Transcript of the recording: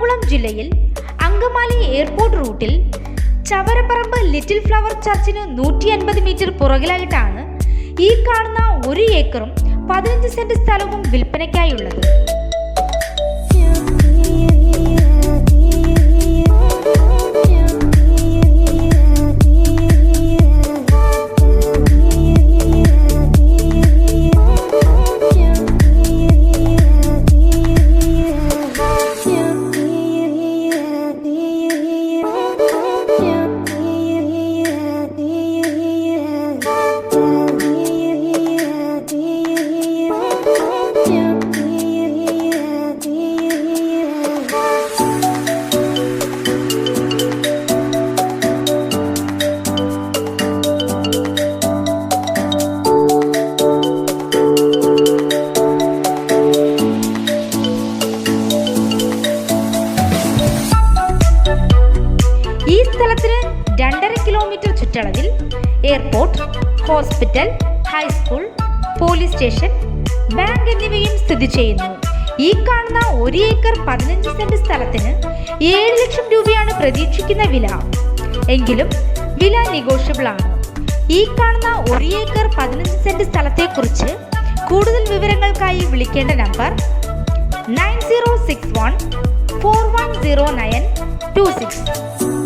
എറണാകുളം ജില്ലയിൽ അങ്കമാലി എയർപോർട്ട് റൂട്ടിൽ ചവരപ്പറമ്പ് little flower ചർച്ചിന് 150 metre പുറകിലായിട്ടാണ് ഈ കാണുന്ന 1 ഏക്കറും 15 സെന്റ് സ്ഥലവും വിൽപ്പനയ്ക്കായുള്ളത്. ഈ സ്ഥലത്തിന് 2.5 കിലോമീറ്റർ ചുറ്റളവിൽ airport, hospital, high school, police station, bank എന്നിവയും സ്ഥിതി ചെയ്യുന്നു. ഈ കാണുന്ന 1 ഏക്കർ 15 സെന്റ് സ്ഥലത്തിന് 7 ലക്ഷം രൂപയാണ് പ്രതീക്ഷിക്കുന്ന വില. എങ്കിലും വില നെഗോഷ്യബിൾ ആണ്. ഈ കാണുന്ന 1 ഏക്കർ 15 സെന്റ് സ്ഥലത്തെക്കുറിച്ച് കൂടുതൽ വിവരങ്ങൾക്കായി വിളിക്കേണ്ട നമ്പർ 9061 410926.